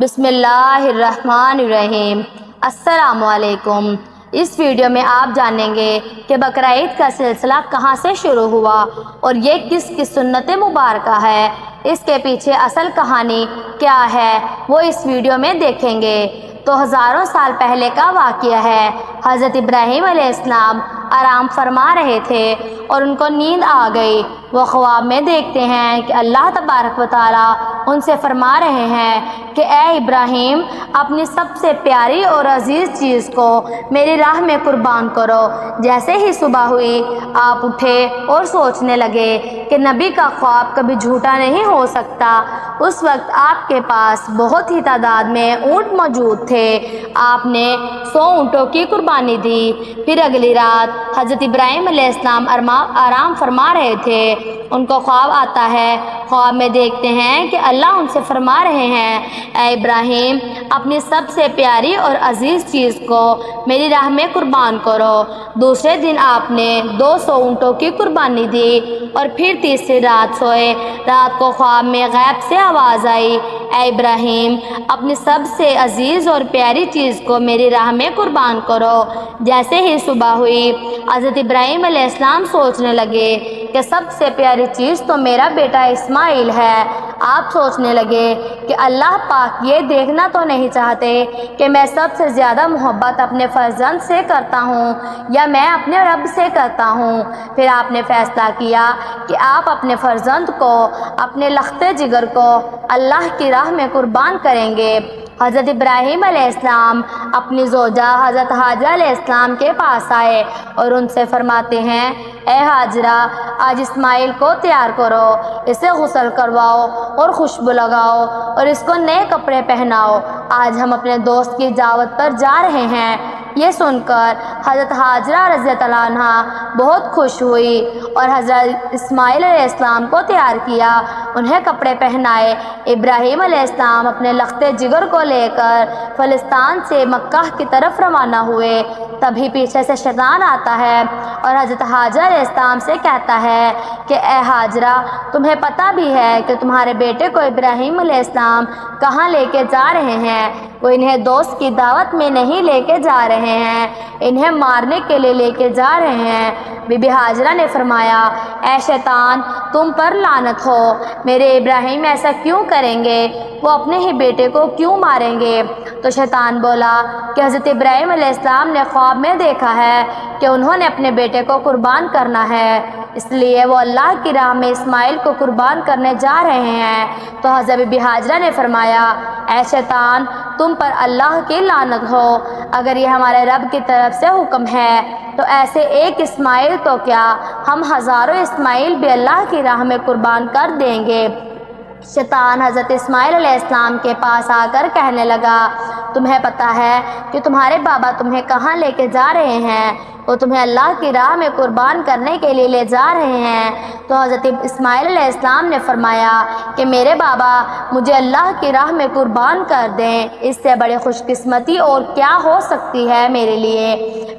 بسم اللہ الرحمن الرحیم۔ السلام علیکم۔ اس ویڈیو میں آپ جانیں گے کہ بقرہ عید کا سلسلہ کہاں سے شروع ہوا اور یہ کس کی سنت مبارکہ ہے، اس کے پیچھے اصل کہانی کیا ہے وہ اس ویڈیو میں دیکھیں گے۔ تو ہزاروں سال پہلے کا واقعہ ہے۔ حضرت ابراہیم علیہ السلام آرام فرما رہے تھے اور ان کو نیند آ گئی۔ وہ خواب میں دیکھتے ہیں کہ اللہ تبارک و تعالیٰ ان سے فرما رہے ہیں کہ اے ابراہیم، اپنی سب سے پیاری اور عزیز چیز کو میری راہ میں قربان کرو۔ جیسے ہی صبح ہوئی آپ اٹھے اور سوچنے لگے کہ نبی کا خواب کبھی جھوٹا نہیں ہو سکتا۔ اس وقت آپ کے پاس بہت ہی تعداد میں اونٹ موجود تھے۔ آپ نے 100 اونٹوں کی قربانی دی۔ پھر اگلی رات حضرت ابراہیم علیہ السلام آرام فرما رہے تھے۔ ان کو خواب آتا ہے۔ خواب میں دیکھتے ہیں کہ اللہ ان سے فرما رہے ہیں، اے ابراہیم، اپنی سب سے پیاری اور عزیز چیز کو میری راہ میں قربان کرو۔ دوسرے دن آپ نے 200 اونٹوں کی قربانی دی اور پھر تیسری رات سوئے۔ رات کو خواب میں غیب سے آواز آئی، اے ابراہیم، اپنی سب سے عزیز اور پیاری چیز کو میری راہ میں قربان کرو۔ جیسے ہی صبح ہوئی حضرت ابراہیم علیہ السلام سوچنے لگے کہ سب سے پیاری چیز تو میرا بیٹا اسماعیل ہے۔ آپ سوچنے لگے کہ اللہ پاک یہ دیکھنا تو نہیں چاہتے کہ میں سب سے زیادہ محبت اپنے فرزند سے کرتا ہوں یا میں اپنے رب سے کرتا ہوں۔ پھر آپ نے فیصلہ کیا کہ آپ اپنے فرزند کو، اپنے لختے جگر کو اللہ کی راہ میں قربان کریں گے۔ حضرت ابراہیم علیہ السلام اپنی زوجہ حضرت حاجرہ علیہ السلام کے پاس آئے اور ان سے فرماتے ہیں، اے حاجرہ، آج اسماعیل کو تیار کرو، اسے غسل کرواؤ اور خوشبو لگاؤ اور اس کو نئے کپڑے پہناؤ۔ آج ہم اپنے دوست کی دعوت پر جا رہے ہیں۔ یہ سن کر حضرت حاجرہ رضی اللہ عنہ بہت خوش ہوئی اور حضرت اسماعیل علیہ السلام کو تیار کیا، انہیں کپڑے پہنائے۔ ابراہیم علیہ السلام اپنے لختے جگر کو لے کر فلسطین سے مکہ کی طرف روانہ ہوئے۔ تبھی پیچھے سے شیطان آتا ہے اور حضرت حاجرہ علیہ السلام سے کہتا ہے کہ اے حاجرہ، تمہیں پتہ بھی ہے کہ تمہارے بیٹے کو ابراہیم علیہ السلام کہاں لے کے جا رہے ہیں؟ وہ انہیں دوست کی دعوت میں نہیں لے کے جا رہے ہیں، انہیں مارنے کے لیے لے کے جا رہے ہیں۔ بی بی حاجرہ نے فرمایا، اے شیطان، تم پر لعنت ہو، میرے ابراہیم ایسا کیوں کریں گے؟ وہ اپنے ہی بیٹے کو کیوں ماریں گے؟ تو شیطان بولا کہ حضرت ابراہیم علیہ السلام نے خواب میں دیکھا ہے کہ انہوں نے اپنے بیٹے کو قربان کرنا ہے، اس لیے وہ اللہ کی راہ میں اسماعیل کو قربان کرنے جا رہے ہیں۔ تو حضرت بی بی حاجرہ نے فرمایا، اے شیطان، تم پر اللہ کی لعنت ہو، اگر یہ ہمارے رب کی طرف سے حکم ہے تو ایسے ایک اسماعیل تو کیا، ہم ہزاروں اسماعیل بھی اللہ کی راہ میں قربان کر دیں گے۔ شیطان حضرت اسماعیل علیہ السلام کے پاس آ کر کہنے لگا، تمہیں پتہ ہے کہ تمہارے بابا تمہیں کہاں لے کے جا رہے ہیں؟ وہ تمہیں اللہ کی راہ میں قربان کرنے کے لیے لے جا رہے ہیں۔ تو حضرت اسماعیل علیہ السلام نے فرمایا کہ میرے بابا مجھے اللہ کی راہ میں قربان کر دیں، اس سے بڑی خوش قسمتی اور کیا ہو سکتی ہے میرے لیے۔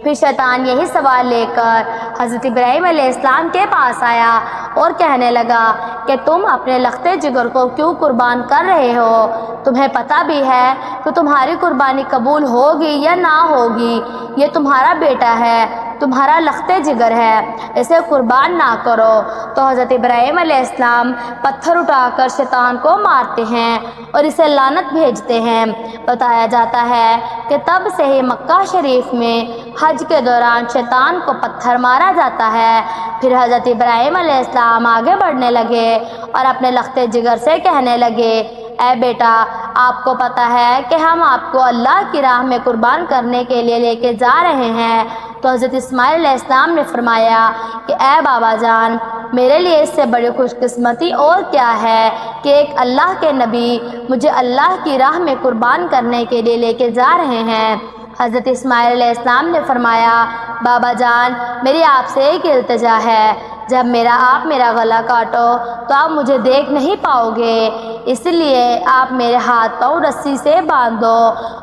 پھر شیطان یہی سوال لے کر حضرت ابراہیم علیہ السلام کے پاس آیا اور کہنے لگا کہ تم اپنے لختے جگر کو کیوں قربان کر رہے ہو؟ تمہیں پتہ بھی ہے کہ تمہاری قربانی قبول ہوگی یا نہ ہوگی، یہ تمہارا بیٹا ہے، تمہارا لختے جگر ہے، اسے قربان نہ کرو۔ تو حضرت ابراہیم علیہ السلام پتھر اٹھا کر شیطان کو مارتے ہیں اور اسے لعنت بھیجتے ہیں۔ بتایا جاتا ہے کہ تب سے ہی مکہ شریف میں حج کے دوران شیطان کو پتھر مارا جاتا ہے۔ پھر حضرت ابراہیم علیہ السلام آگے بڑھنے لگے اور اپنے لختے جگر سے کہنے لگے، اے بیٹا، آپ کو پتہ ہے کہ ہم آپ کو اللہ کی راہ میں قربان کرنے کے لیے لے کے جا رہے ہیں۔ تو حضرت اسماعیل علیہ السلام نے فرمایا کہ اے بابا جان، میرے لیے اس سے بڑی خوش قسمتی اور کیا ہے کہ ایک اللہ کے نبی مجھے اللہ کی راہ میں قربان کرنے کے لیے لے کے جا رہے ہیں۔ حضرت اسماعیل علیہ السلام نے فرمایا، بابا جان، میری آپ سے ایک التجا ہے جب آپ میرا گلا کاٹو تو آپ مجھے دیکھ نہیں پاؤ گے، اس لیے آپ میرے ہاتھ پاؤں رسی سے باندھ دو،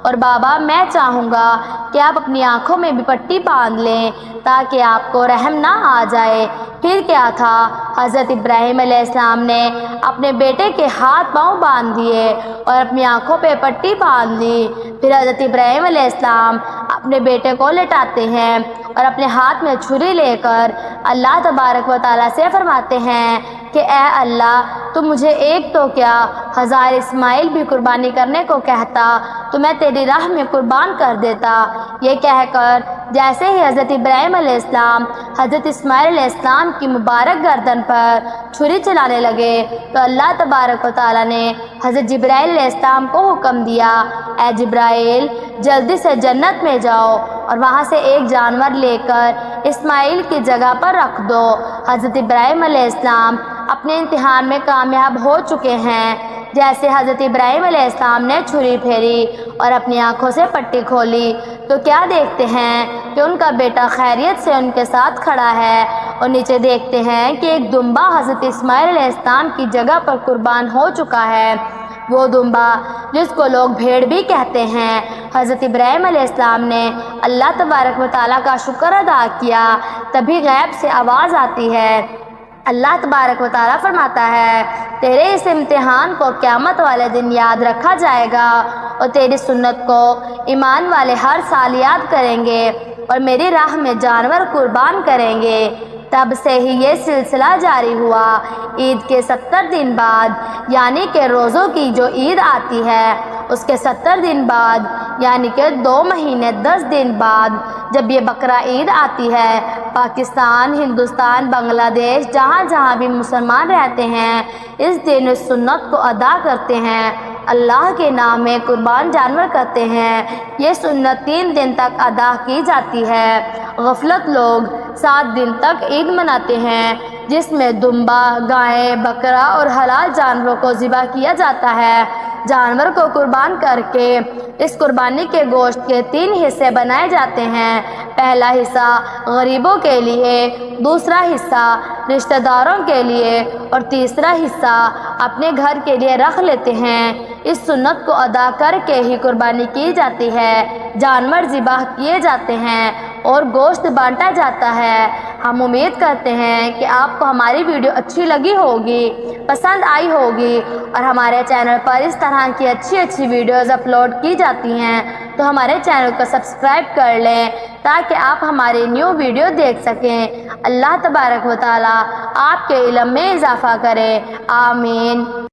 اور بابا میں چاہوں گا کہ آپ اپنی آنکھوں میں بھی پٹی باندھ لیں تاکہ آپ کو رحم نہ آ جائے۔ پھر کیا تھا، حضرت ابراہیم علیہ السلام نے اپنے بیٹے کے ہاتھ پاؤں باندھ دیے اور اپنی آنکھوں پہ پٹی باندھ لی۔ پھر حضرت ابراہیم علیہ السلام اپنے بیٹے کو لٹاتے ہیں اور اپنے ہاتھ میں چھری لے کر اللہ تبارک و تعالیٰ سے فرماتے ہیں کہ اے اللہ، تو مجھے ایک تو کیا 1000 اسماعیل بھی قربانی کرنے کو کہتا تو میں تیری راہ میں قربان کر دیتا۔ یہ کہہ کر جیسے ہی حضرت ابراہیم علیہ السلام حضرت اسماعیل علیہ السلام کی مبارک گردن پر چھری چلانے لگے تو اللہ تبارک و تعالیٰ نے حضرت جبرائیل علیہ السلام کو حکم دیا، اے جبرائیل، جلدی سے جنت میں جاؤ اور وہاں سے ایک جانور لے کر اسماعیل کی جگہ پر رکھ دو۔ حضرت ابراہیم علیہ السلام اپنے امتحان میں کامیاب ہو چکے ہیں۔ جیسے حضرت ابراہیم علیہ السلام نے چھری پھیری اور اپنی آنکھوں سے پٹی کھولی تو کیا دیکھتے ہیں کہ ان کا بیٹا خیریت سے ان کے ساتھ کھڑا ہے، اور نیچے دیکھتے ہیں کہ ایک دمبا حضرت اسماعیل علیہ السلام کی جگہ پر قربان ہو چکا ہے۔ وہ دمبا جس کو لوگ بھیڑ بھی کہتے ہیں۔ حضرت ابراہیم علیہ السلام نے اللہ تبارک و تعالیٰ کا شکر ادا کیا، تبھی غیب سے آواز آتی ہے، اللہ تبارک و تعالیٰ فرماتا ہے تیرے اس امتحان کو قیامت والے دن یاد رکھا جائے گا، اور تیری سنت کو ایمان والے ہر سال یاد کریں گے اور میری راہ میں جانور قربان کریں گے۔ تب سے ہی یہ سلسلہ جاری ہوا۔ عید کے 70 دن بعد یعنی کہ روزوں کی جو عید آتی ہے اس کے 70 دن بعد یعنی کہ 2 مہینے 10 دن بعد جب یہ بقرہ عید آتی ہے، پاکستان، ہندوستان، بنگلہ دیش، جہاں جہاں بھی مسلمان رہتے ہیں اس دن اس سنت کو ادا کرتے ہیں، اللہ کے نام میں قربان جانور کرتے ہیں۔ یہ سنت 3 دن تک ادا کی جاتی ہے۔ غفلت لوگ 7 دن تک عید مناتے ہیں جس میں دمبا، گائے، بکرا اور حلال جانوروں کو ذبح کیا جاتا ہے۔ جانور کو قربان کر کے اس قربانی کے گوشت کے 3 حصے بنائے جاتے ہیں۔ پہلا حصہ غریبوں کے لیے، دوسرا حصہ رشتہ داروں کے لیے اور تیسرا حصہ اپنے گھر کے لیے رکھ لیتے ہیں۔ اس سنت کو ادا کر کے ہی قربانی کی جاتی ہے، جانور ذبح کیے جاتے ہیں اور گوشت بانٹا جاتا ہے۔ ہم امید کرتے ہیں کہ آپ کو ہماری ویڈیو اچھی لگی ہوگی، پسند آئی ہوگی، اور ہمارے چینل پر اس طرح کی اچھی ویڈیوز اپلوڈ کی جاتی ہیں تو ہمارے چینل کو سبسکرائب کر لیں تاکہ آپ ہماری نیو ویڈیو دیکھ سکیں۔ اللہ تبارک و تعالیٰ آپ کے علم میں اضافہ کرے، آمین۔